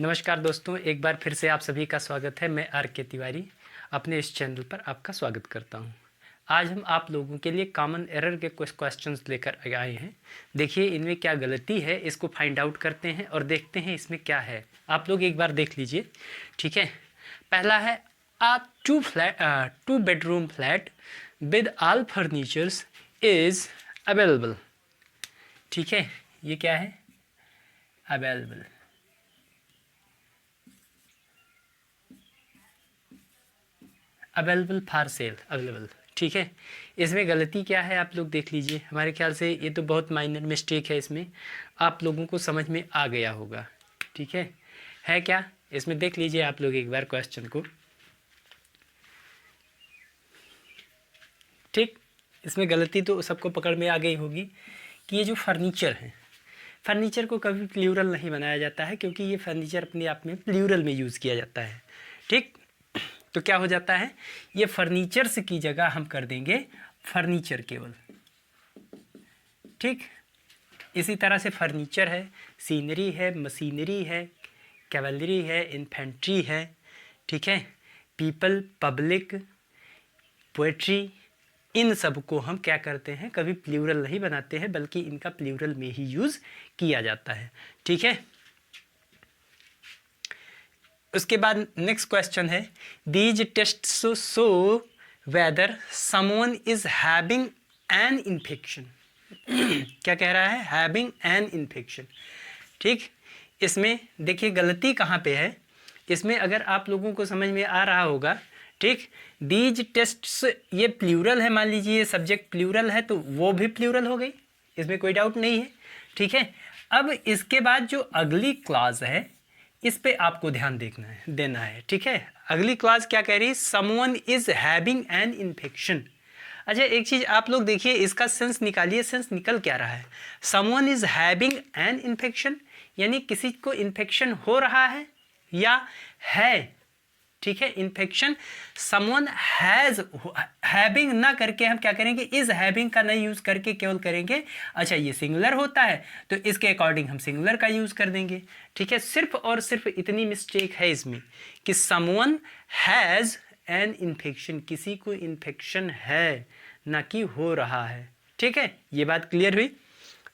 नमस्कार दोस्तों, एक बार फिर से आप सभी का स्वागत है। मैं आर के तिवारी अपने इस चैनल पर आपका स्वागत करता हूं। आज हम आप लोगों के लिए कॉमन एरर के कुछ क्वेश्चंस लेकर आए हैं। देखिए इनमें क्या गलती है, इसको फाइंड आउट करते हैं और देखते हैं इसमें क्या है। आप लोग एक बार देख लीजिए, ठीक है। पहला है two bedroom flat with all furnitures is available. ठीक है, ये क्या है? Available. Available for sale, available. ठीक है, इसमें गलती क्या है आप लोग देख लीजिए। हमारे ख्याल से ये तो बहुत माइनर मिस्टेक है, इसमें आप लोगों को समझ में आ गया होगा। ठीक है क्या? इसमें देख लीजिए आप लोग एक बार क्वेश्चन को। ठीक, इसमें गलती तो सबको पकड़ में आ गई होगी कि ये जो फर्नीचर है, फर्नीचर को कभी प्लूरल नहीं बनाया जाता है, क्योंकि ये फर्नीचर अपने आप में प्लूरल में यूज़ किया जाता है। ठीक, तो क्या हो जाता है, ये फर्नीचर्स की जगह हम कर देंगे फर्नीचर केवल। ठीक, इसी तरह से फर्नीचर है, सीनरी है, मशीनरी है, कैवलरी है, इन्फेंट्री है। ठीक है, पीपल, पब्लिक, पोएट्री, इन सब को हम क्या करते हैं, कभी प्लूरल नहीं बनाते हैं, बल्कि इनका प्लूरल में ही यूज़ किया जाता है। ठीक है, उसके बाद नेक्स्ट क्वेश्चन है, these tests show whether someone is having an infection. क्या कह रहा है? Having an infection. ठीक, इसमें देखिए गलती कहाँ पे है। इसमें अगर आप लोगों को समझ में आ रहा होगा, ठीक, दीज टेस्ट्स ये प्लूरल है, मान लीजिए ये सब्जेक्ट प्लूरल है तो वो भी प्लूरल हो गई, इसमें कोई डाउट नहीं है। ठीक है, अब इसके बाद जो अगली क्लॉज है इस पे आपको ध्यान देना है। ठीक है, अगली क्लॉज क्या कह रही है? Someone is having an infection. अच्छा, एक चीज़ आप लोग देखिए, इसका सेंस निकालिए। सेंस निकल क्या रहा है? Someone is having an infection यानी किसी को इन्फेक्शन हो रहा है या है। ठीक है, इन्फेक्शन समवन हैज़, हैविंग ना करके हम क्या करेंगे, इज हैविंग का नहीं यूज़ करके केवल करेंगे, अच्छा ये सिंगुलर होता है तो इसके अकॉर्डिंग हम सिंगुलर का यूज़ कर देंगे। ठीक है, सिर्फ और सिर्फ इतनी मिस्टेक है इसमें कि समवन हैज़ एन इन्फेक्शन, किसी को इन्फेक्शन है ना कि हो रहा है। ठीक है, ये बात क्लियर हुई।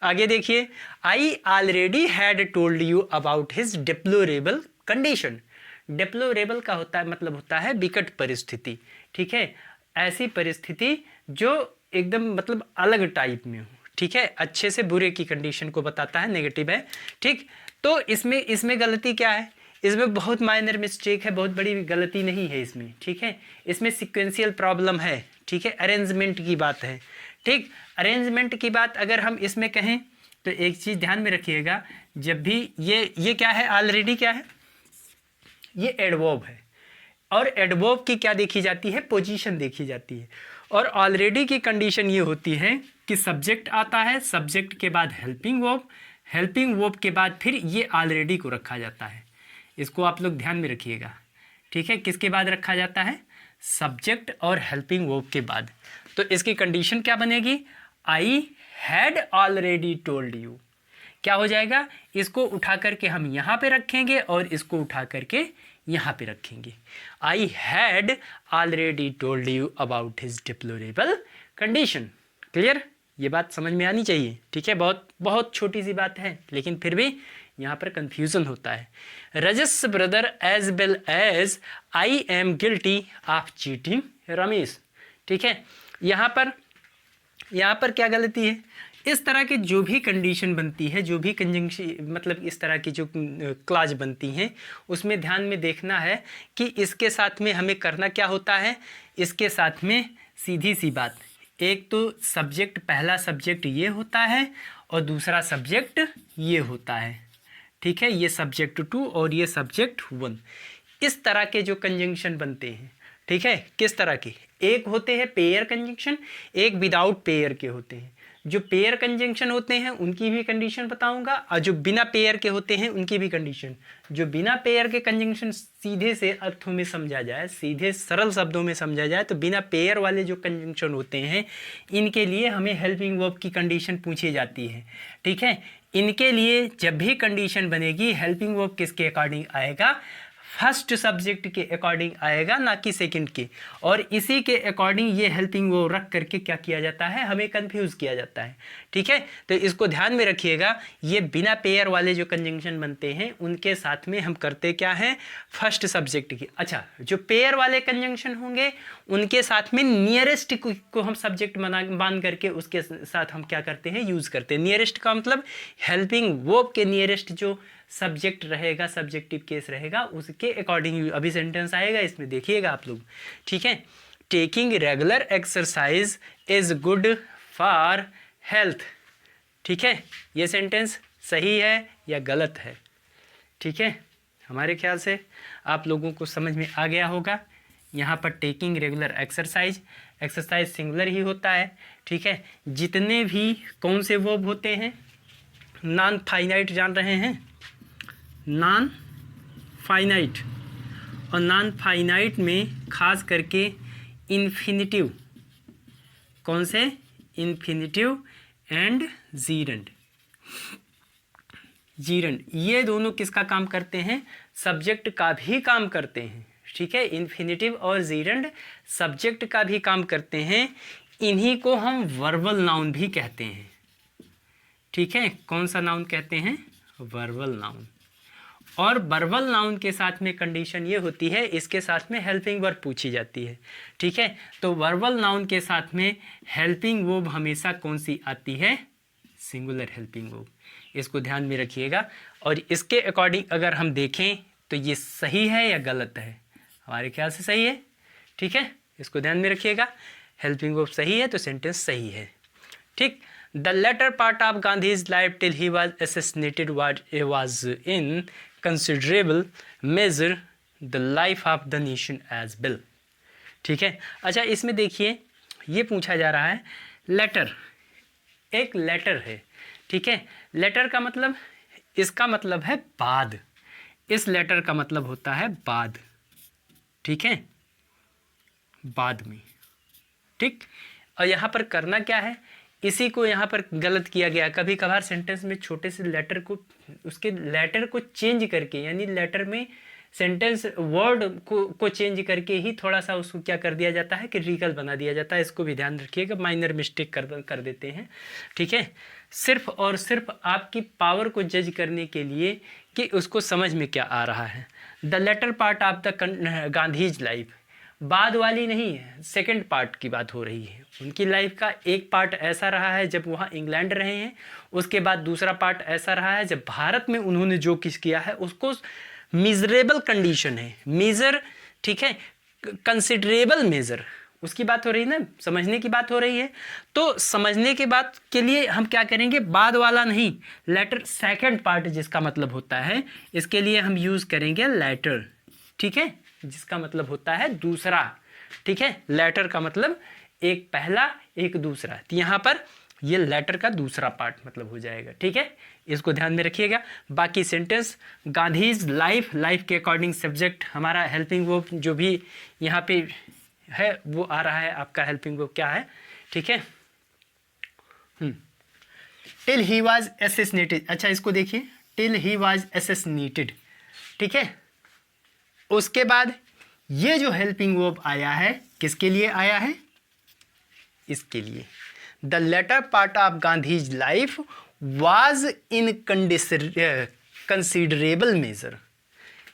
आगे देखिए, I already had told you about his deplorable condition. Deplorable का मतलब होता है विकट परिस्थिति। ठीक है, ऐसी परिस्थिति जो एकदम मतलब अलग टाइप में हो। ठीक है, अच्छे से बुरे की कंडीशन को बताता है, नेगेटिव है। ठीक, तो इसमें गलती क्या है? इसमें बहुत माइनर मिस्टेक है, बहुत बड़ी गलती नहीं है इसमें। ठीक है, इसमें सिक्वेंशियल प्रॉब्लम है। ठीक है, अरेंजमेंट की बात है। ठीक, अरेंजमेंट की बात अगर हम इसमें कहें तो एक चीज़ ध्यान में रखिएगा, जब भी ये क्या है, ऑलरेडी क्या है, ये एडवर्ब है और एडवर्ब की क्या देखी जाती है? पोजीशन देखी जाती है। और ऑलरेडी की कंडीशन ये होती है कि सब्जेक्ट आता है, सब्जेक्ट के बाद हेल्पिंग वर्ब, हेल्पिंग वर्ब के बाद फिर ये ऑलरेडी को रखा जाता है। इसको आप लोग ध्यान में रखिएगा। ठीक है, किसके बाद रखा जाता है? सब्जेक्ट और हेल्पिंग वर्ब के बाद। तो इसकी कंडीशन क्या बनेगी? I had already told you. क्या हो जाएगा? इसको उठा करके हम यहाँ पे रखेंगे और इसको उठा करके यहाँ पे रखेंगे। I had already told you about his deplorable condition. Clear? ये बात समझ में आनी चाहिए। ठीक है, बहुत बहुत छोटी सी बात है, लेकिन फिर भी यहाँ पर कंफ्यूजन होता है। Raja's brother as well as I am guilty of cheating Ramesh. ठीक है, यहाँ पर क्या गलती है? इस तरह की जो भी कंडीशन बनती है, जो भी कंजंक्शन मतलब इस तरह की जो क्लॉज बनती हैं, उसमें ध्यान में देखना है कि इसके साथ में हमें करना क्या होता है। इसके साथ में सीधी सी बात, एक तो सब्जेक्ट, पहला सब्जेक्ट ये होता है और दूसरा सब्जेक्ट ये होता है। ठीक है, ये सब्जेक्ट 2 और ये सब्जेक्ट 1। इस तरह के जो कंजंक्शन बनते हैं, ठीक है, किस तरह के? एक होते हैं पेयर कंजंक्शन, एक विदाउट पेयर के होते हैं। जो पेयर कंजंक्शन होते हैं उनकी भी कंडीशन बताऊंगा और जो बिना पेयर के होते हैं उनकी भी कंडीशन। जो बिना पेयर के कंजंक्शन सीधे से अर्थों में समझा जाए, सीधे सरल शब्दों में समझा जाए, तो बिना पेयर वाले जो कंजंक्शन होते हैं इनके लिए हमें हेल्पिंग वर्ब की कंडीशन पूछी जाती है। ठीक है, इनके लिए जब भी कंडीशन बनेगी हेल्पिंग वर्ब किसके अकॉर्डिंग आएगा, फर्स्ट सब्जेक्ट के अकॉर्डिंग आएगा, ना कि सेकंड के। और इसी के अकॉर्डिंग ये हेल्पिंग वर्ब रख करके क्या किया जाता है, हमें कंफ्यूज किया जाता है। ठीक है, तो इसको ध्यान में रखिएगा। ये बिना पेयर वाले जो कंजंक्शन बनते हैं उनके साथ में हम करते क्या हैं, फर्स्ट सब्जेक्ट की। अच्छा, जो पेयर वाले कंजंक्शन होंगे उनके साथ में नियरेस्ट को हम सब्जेक्ट मान करके उसके साथ हम क्या करते हैं, यूज करते हैं। नियरेस्ट का मतलब हेल्पिंग वर्ब के नियरेस्ट जो सब्जेक्ट रहेगा, सब्जेक्टिव केस रहेगा, उसके अकॉर्डिंग अभी सेंटेंस आएगा, इसमें देखिएगा आप लोग। ठीक है, taking regular exercise is good for health. ठीक है, ये सेंटेंस सही है या गलत है? ठीक है, हमारे ख्याल से आप लोगों को समझ में आ गया होगा। यहाँ पर taking regular exercise, exercise singular ही होता है। ठीक है, जितने भी कौन से वर्ब होते हैं, नॉन फाइनाइट जान रहे हैं, नॉन फाइनाइट, और नॉन फाइनाइट में खास करके इन्फिनिटिव, कौन से, इन्फिनिटिव एंड जीरंड। जीरंड ये दोनों किसका काम करते हैं, सब्जेक्ट का भी काम करते हैं। ठीक है, इन्फिनिटिव और जीरंड सब्जेक्ट का भी काम करते हैं। इन्हीं को हम वर्बल नाउन भी कहते हैं। ठीक है, कौन सा नाउन कहते हैं, वर्बल नाउन। और वर्बल नाउन के साथ में कंडीशन ये होती है, इसके साथ में हेल्पिंग वर्ब पूछी जाती है। ठीक है, तो वर्बल नाउन के साथ में हेल्पिंग वर्ब हमेशा कौन सी आती है, सिंगुलर हेल्पिंग वर्ब। इसको ध्यान में रखिएगा। और इसके अकॉर्डिंग अगर हम देखें तो ये सही है या गलत है, हमारे ख्याल से सही है। ठीक है, इसको ध्यान में रखिएगा। हेल्पिंग वर्ब सही है तो सेंटेंस सही है। ठीक, the latter part of Gandhi's life till he was assassinated was in considerable measure the life of the nation as well। ठीक है, अच्छा इसमें देखिए ये पूछा जा रहा है, लेटर, एक लेटर है। ठीक है, लेटर का मतलब, इसका मतलब है बाद, इस लेटर का मतलब होता है बाद। ठीक है, बाद में। ठीक, और यहाँ पर करना क्या है, इसी को यहाँ पर गलत किया गया। कभी कभार सेंटेंस में छोटे से लेटर को, उसके लेटर को चेंज करके, यानी लेटर में सेंटेंस वर्ड को चेंज करके ही थोड़ा सा उसको क्या कर दिया जाता है, क्रिटिकल बना दिया जाता है। इसको भी ध्यान रखिएगा, माइनर मिस्टेक कर देते हैं। ठीक है, सिर्फ और सिर्फ आपकी पावर को जज करने के लिए कि उसको समझ में क्या आ रहा है। The latter part of the Gandhi's life, बाद वाली नहीं है, सेकंड पार्ट की बात हो रही है। उनकी लाइफ का एक पार्ट ऐसा रहा है जब वहाँ इंग्लैंड रहे हैं, उसके बाद दूसरा पार्ट ऐसा रहा है जब भारत में उन्होंने जो कुछ किया है उसको मिजरेबल कंडीशन है, मेजर। ठीक है, कंसिडरेबल मेजर, उसकी बात हो रही है ना, समझने की बात हो रही है। तो समझने के बात के लिए हम क्या करेंगे, बाद वाला नहीं, लेटर सेकंड पार्ट जिसका मतलब होता है, इसके लिए हम यूज करेंगे लेटर। ठीक है, जिसका मतलब होता है दूसरा। ठीक है, लेटर का मतलब एक पहला एक दूसरा, तो यहाँ पर ये लेटर का दूसरा पार्ट मतलब हो जाएगा। ठीक है, इसको ध्यान में रखिएगा। बाकी सेंटेंस गांधीज लाइफ, लाइफ के अकॉर्डिंग सब्जेक्ट हमारा हेल्पिंग वर्ब जो भी यहाँ पे है वो आ रहा है, आपका हेल्पिंग वर्ब क्या है। ठीक है, टिल ही वाज असैसिनेटेड। अच्छा इसको देखिए, टिल ही वाज असैसिनेटेड। ठीक है, उसके बाद ये जो हेल्पिंग वर्ब आया है किसके लिए आया है, इसके लिए। The latter part of Gandhi's life was in considerable major.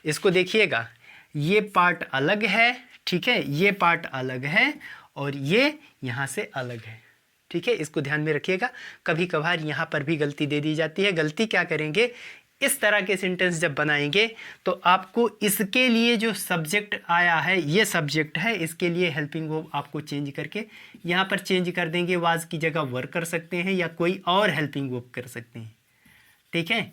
इसको देखिएगा, ये पार्ट अलग है। ठीक है, ये पार्ट अलग है और ये यहाँ से अलग है। ठीक है, इसको ध्यान में रखिएगा। कभी कभार यहाँ पर भी गलती दे दी जाती है। गलती क्या करेंगे, इस तरह के सेंटेंस जब बनाएंगे तो आपको इसके लिए जो सब्जेक्ट आया है, ये सब्जेक्ट है, इसके लिए हेल्पिंग वर्ब आपको चेंज करके यहाँ पर चेंज कर देंगे। वाज की जगह वर कर सकते हैं या कोई और हेल्पिंग वर्ब कर सकते हैं। ठीक है,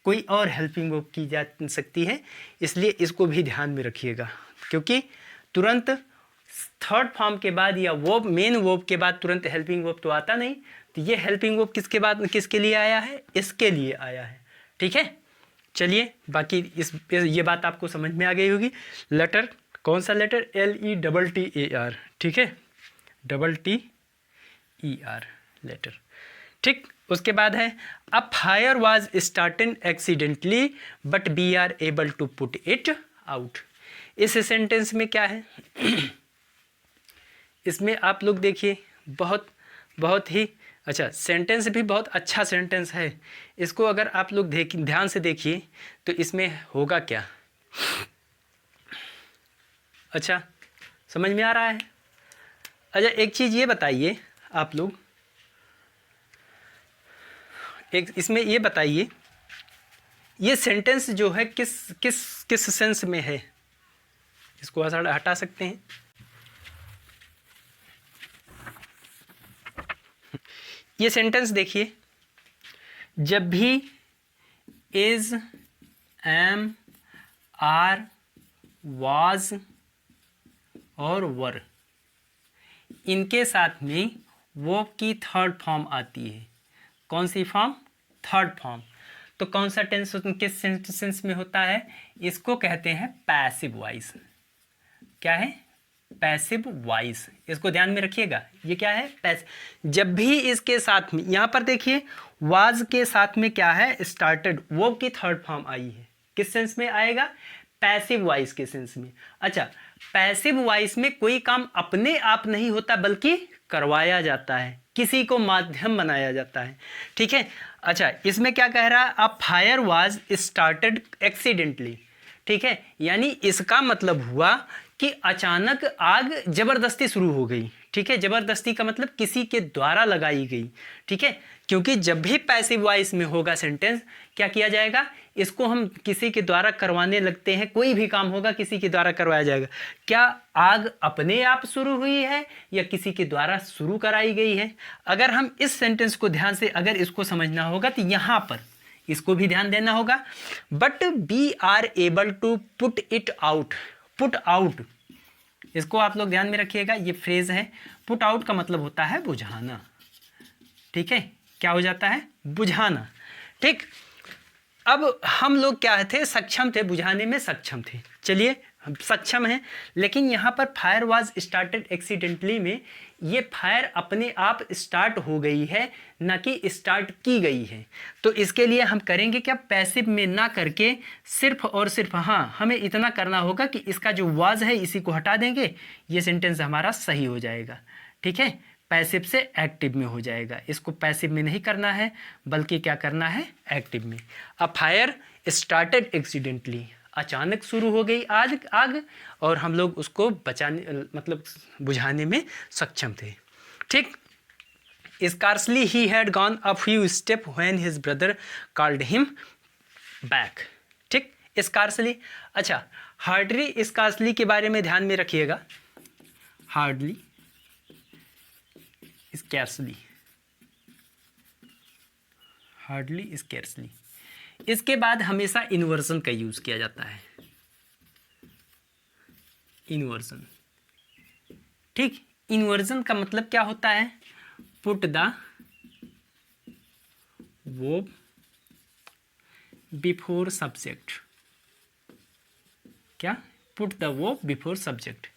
कोई और हेल्पिंग वर्ब की जा सकती है, इसलिए इसको भी ध्यान में रखिएगा। क्योंकि तुरंत थर्ड फॉर्म के बाद या वर्ब, मेन वर्ब के बाद तुरंत हेल्पिंग वर्ब तो आता नहीं। तो ये हेल्पिंग वर्ब किसके बाद किसके लिए आया है, इसके लिए आया है। ठीक है, चलिए बाकी ये बात आपको समझ में आ गई होगी। लेटर, कौन सा लेटर, LETTER। ठीक है, TTER लेटर। ठीक, उसके बाद है a fire was started accidentally but we are able to put it out. इस सेंटेंस में क्या है इसमें आप लोग देखिए बहुत बहुत ही अच्छा सेंटेंस भी बहुत अच्छा सेंटेंस है। इसको अगर आप लोग ध्यान से देखिए तो इसमें होगा क्या। अच्छा समझ में आ रहा है। अच्छा एक चीज़ ये बताइए आप लोग, एक इसमें ये बताइए ये सेंटेंस जो है किस किस किस सेंस में है, इसको हटा सकते हैं। ये सेंटेंस देखिए, जब भी इज, एम, आर, वाज और वर इनके साथ में वो की थर्ड फॉर्म आती है। कौन सी फॉर्म? Third form. तो कौन सा टेंस किस सेंस में होता है? इसको कहते हैं पैसिव वॉइस। क्या है? Passive voice. इसको ध्यान में रखिएगा, ये क्या है? पैसिव। जब भी इसके साथ में, यहाँ पर देखिए वाज के साथ में क्या है? स्टार्टेड, वो की थर्ड फॉर्म आई है। किस सेंस में आएगा? पैसिव वॉइस के सेंस में। अच्छा पैसिव वॉइस में कोई काम अपने आप नहीं होता बल्कि करवाया जाता है, किसी को माध्यम बनाया जाता है। ठीक है। अच्छा इसमें क्या कह रहा है? A fire was started accidentally. ठीक है, यानी इसका मतलब हुआ कि अचानक आग जबरदस्ती शुरू हो गई। ठीक है, जबरदस्ती का मतलब किसी के द्वारा लगाई गई। ठीक है, क्योंकि जब भी पैसिव वॉइस में होगा सेंटेंस, क्या किया जाएगा? इसको हम किसी के द्वारा करवाने लगते हैं। कोई भी काम होगा किसी के द्वारा करवाया जाएगा। क्या आग अपने आप शुरू हुई है या किसी के द्वारा शुरू कराई गई है? अगर हम इस सेंटेंस को ध्यान से अगर इसको समझना होगा तो यहाँ पर इसको भी ध्यान देना होगा। But we are able to put it out. Put out, इसको आप लोग ध्यान में रखिएगा। ये फ्रेज है, पुट आउट का मतलब होता है बुझाना। ठीक है, क्या हो जाता है? बुझाना। ठीक, अब हम लोग क्या थे? सक्षम थे, बुझाने में सक्षम थे। चलिए हम सक्षम हैं, लेकिन यहाँ पर फायर वाज स्टार्टेड एक्सीडेंटली में ये फायर अपने आप स्टार्ट हो गई है, ना कि स्टार्ट की गई है। तो इसके लिए हम करेंगे क्या? पैसिव में ना करके सिर्फ और सिर्फ हमें इतना करना होगा कि इसका जो वाज है इसी को हटा देंगे, ये सेंटेंस हमारा सही हो जाएगा। ठीक है, पैसिव से एक्टिव में हो जाएगा। इसको पैसिव में नहीं करना है बल्कि क्या करना है? एक्टिव में। अ फायर स्टार्टेड एक्सीडेंटली, अचानक शुरू हो गई आग और हम लोग उसको बचाने मतलब बुझाने में सक्षम थे। ठीक, scarcely he had gone a few step when his brother called him back. ठीक, स्कार्सली। अच्छा हार्डली स्कार्सली के बारे में ध्यान में रखिएगा। Hardly scarcely, hardly scarcely. इसके बाद हमेशा इन्वर्जन का यूज किया जाता है। इन्वर्जन। ठीक, इन्वर्जन का मतलब क्या होता है? Put the verb before subject. क्या? Put the verb before subject,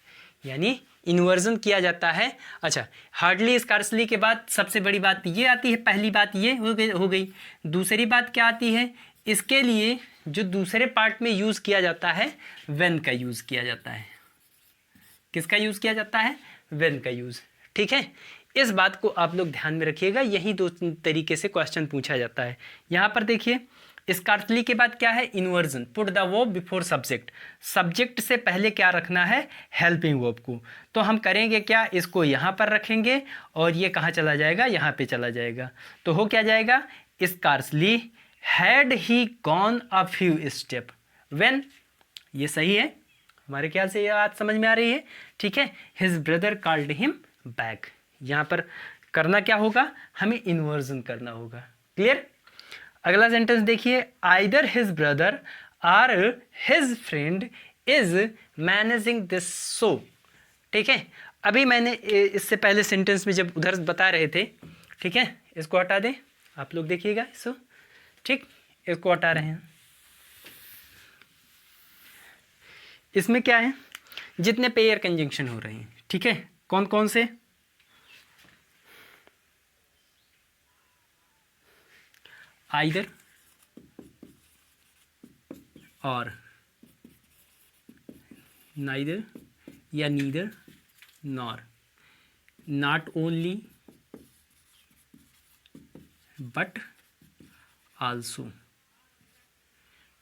यानी इन्वर्जन किया जाता है। अच्छा हार्डली स्कार्सली के बाद सबसे बड़ी बात ये आती है, पहली बात ये हो गई। दूसरी बात क्या आती है? इसके लिए जो दूसरे पार्ट में यूज़ किया जाता है व्हेन का यूज़ किया जाता है। किसका यूज़ किया जाता है? व्हेन का यूज़। ठीक है, इस बात को आप लोग ध्यान में रखिएगा। यही दो तरीके से क्वेश्चन पूछा जाता है। यहाँ पर देखिए स्कार्सली के बाद क्या है? Inversion. Put the verb before subject. Subject से पहले क्या रखना है? हेल्पिंग वर्ब को। तो हम करेंगे क्या? इसको यहाँ पर रखेंगे और ये कहाँ चला जाएगा? यहाँ पे चला जाएगा। तो हो क्या जाएगा? Scarcely had he gone a few step when. ये सही है, हमारे ख्याल से ये बात समझ में आ रही है। ठीक है, his brother called him back. यहाँ पर करना क्या होगा? हमें इन्वर्जन करना होगा। क्लियर? अगला सेंटेंस देखिए, आइदर हिज ब्रदर और his friend is managing this show. ठीक है, अभी मैंने इससे पहले सेंटेंस में जब उधर बता रहे थे, ठीक है, इसको हटा दें आप लोग, देखिएगा इसको। ठीक, इसको हटा रहे हैं। इसमें क्या है? जितने पेयर कंजंक्शन हो रहे हैं, ठीक है, कौन कौन से? आइदर और, नाइदर या neither nor, not only but also.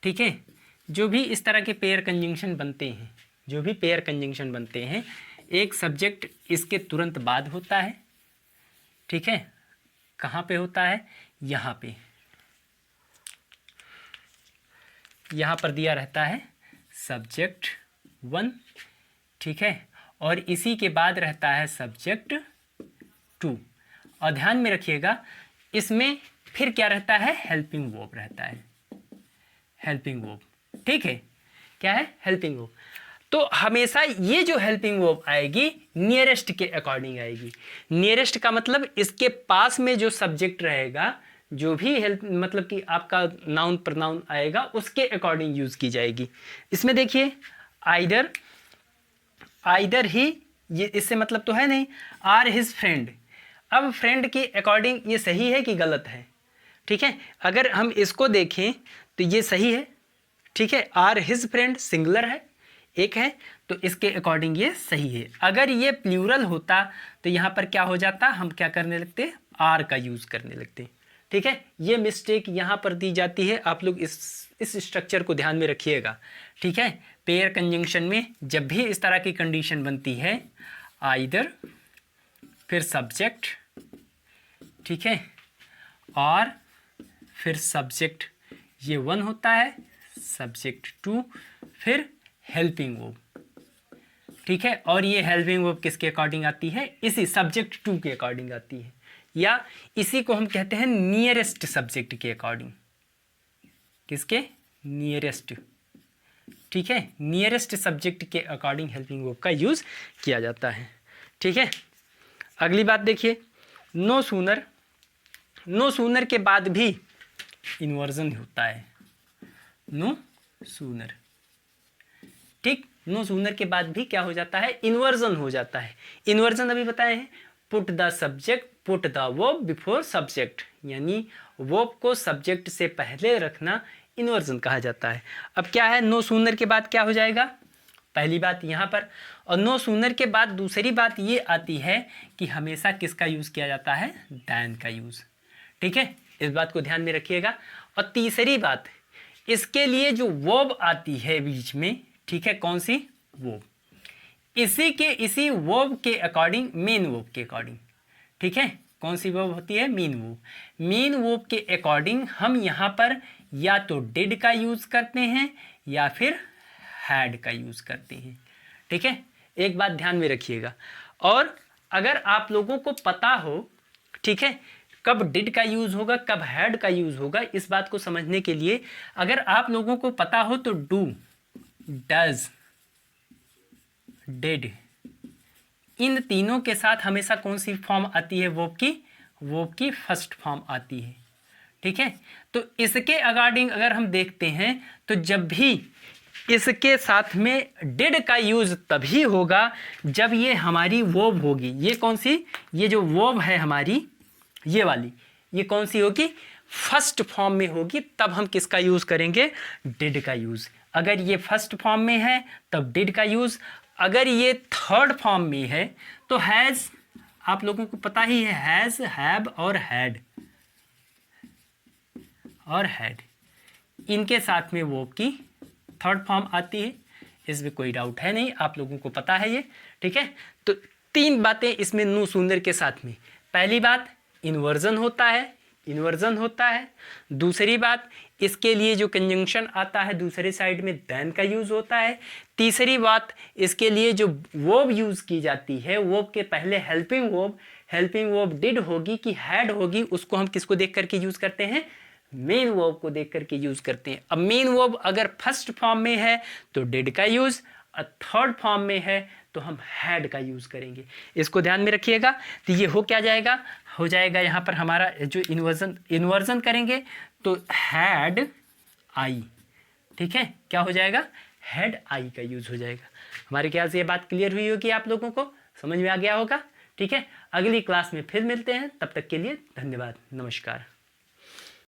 ठीक है, जो भी इस तरह के पेयर कंजंक्शन बनते हैं, जो भी पेयर कंजंक्शन बनते हैं, एक सब्जेक्ट इसके तुरंत बाद होता है। ठीक है, कहाँ पे होता है, यहाँ पे, यहाँ पर दिया रहता है सब्जेक्ट 1। ठीक है, और इसी के बाद रहता है सब्जेक्ट 2। और ध्यान में रखिएगा इसमें फिर क्या रहता है, हेल्पिंग वर्ब रहता है, हेल्पिंग वर्ब। ठीक है, क्या है, हेल्पिंग वर्ब। तो हमेशा ये जो हेल्पिंग वर्ब आएगी नियरेस्ट के अकॉर्डिंग आएगी। नियरेस्ट का मतलब इसके पास में जो सब्जेक्ट रहेगा, जो भी हेल्प मतलब कि आपका नाउन प्रनाउन आएगा उसके अकॉर्डिंग यूज की जाएगी। इसमें देखिए आइदर, आइदर ही, ये इससे मतलब तो है नहीं, आर हिज फ्रेंड। अब फ्रेंड के अकॉर्डिंग ये सही है कि गलत है। ठीक है, अगर हम इसको देखें तो ये सही है। ठीक है, आर हिज फ्रेंड सिंगुलर है, एक है, तो इसके अकॉर्डिंग ये सही है। अगर ये प्लूरल होता तो यहाँ पर क्या हो जाता, हम क्या करने लगते, आर का यूज करने लगते। ठीक है, ये मिस्टेक यहाँ पर दी जाती है, आप लोग इस स्ट्रक्चर को ध्यान में रखिएगा। ठीक है, पेयर कंजंक्शन में जब भी इस तरह की कंडीशन बनती है, आइदर फिर सब्जेक्ट, ठीक है, और फिर सब्जेक्ट ये 1 होता है, सब्जेक्ट 2, फिर हेल्पिंग वर्ब। ठीक है, और ये हेल्पिंग वर्ब किसके अकॉर्डिंग आती है, इसी सब्जेक्ट 2 के अकॉर्डिंग आती है, या इसी को हम कहते हैं नियरेस्ट सब्जेक्ट के अकॉर्डिंग। किसके, नियरेस्ट। ठीक है, नियरेस्ट सब्जेक्ट के अकॉर्डिंग हेल्पिंग वर्ब का यूज किया जाता है। ठीक है, अगली बात देखिए, नो सूनर। नो सूनर के बाद भी इन्वर्जन होता है, नो सूनर। ठीक, नो सूनर के बाद भी क्या हो जाता है, इन्वर्जन हो जाता है। इन्वर्जन अभी बताए हैं, put the subject, put the verb before subject, यानी वर्ब को सब्जेक्ट से पहले रखना इन्वर्जन कहा जाता है। अब क्या है, नो सूनर के बाद क्या हो जाएगा, पहली बात यहाँ पर, और नो सूनर के बाद दूसरी बात ये आती है कि हमेशा किसका यूज किया जाता है, दैन का यूज। ठीक है, इस बात को ध्यान में रखिएगा। और तीसरी बात, इसके लिए जो वर्ब आती है बीच में, ठीक है, कौन सी, वर्ब, इसी वर्ब के अकॉर्डिंग, मेन वर्ब के अकॉर्डिंग। ठीक है, कौन सी वर्ब होती है, मेन वर्ब। मेन वर्ब के अकॉर्डिंग हम यहाँ पर या तो डिड का यूज करते हैं या फिर हैड का यूज करते हैं। ठीक है, एक बात ध्यान में रखिएगा। और अगर आप लोगों को पता हो, ठीक है, कब डिड का यूज होगा, कब हैड का यूज होगा, इस बात को समझने के लिए अगर आप लोगों को पता हो तो डू, डज, डिड, इन तीनों के साथ हमेशा कौन सी फॉर्म आती है, वर्ब की फर्स्ट फॉर्म आती है। ठीक है, तो इसके अकॉर्डिंग अगर हम देखते हैं तो जब भी इसके साथ में डिड का यूज तभी होगा जब ये हमारी वर्ब होगी। ये कौन सी, ये जो वर्ब है हमारी, ये वाली, ये कौन सी होगी, फर्स्ट फॉर्म में होगी, तब हम किसका यूज करेंगे, डिड का यूज। अगर ये फर्स्ट फॉर्म में है तब डिड का यूज, अगर ये थर्ड फॉर्म में है तो हैज, आप लोगों को पता ही है, हैज, हैव और हैड, और हैड, इनके साथ में वर्ब की थर्ड फॉर्म आती है। इसमें कोई डाउट है नहीं, आप लोगों को पता है ये। ठीक है, तो 3 बातें इसमें नो सूनर के साथ में। पहली बात, इन्वर्जन होता है, इन्वर्जन होता है। दूसरी बात, इसके लिए जो कंजंक्शन आता है दूसरे साइड में देन का यूज होता है। तीसरी बात, इसके लिए जो वर्ब यूज की जाती है, वर्ब के पहले हेल्पिंग वर्ब डिड होगी कि हैड होगी, उसको हम किसको देख करके यूज करते हैं, मेन वर्ब को देख करके यूज करते हैं। अब मेन वर्ब अगर फर्स्ट फॉर्म में है तो डिड का यूज, और थर्ड फॉर्म में है तो हम हैड का यूज करेंगे। इसको ध्यान में रखिएगा। तो ये हो क्या जाएगा, हो जाएगा यहाँ पर हमारा जो इन्वर्जन करेंगे तो हैड आई। ठीक है, क्या हो जाएगा, हैड आई का यूज हो जाएगा। हमारे ख्याल से ये बात क्लियर हुई होगी, आप लोगों को समझ में आ गया होगा। ठीक है, अगली क्लास में फिर मिलते हैं, तब तक के लिए धन्यवाद, नमस्कार।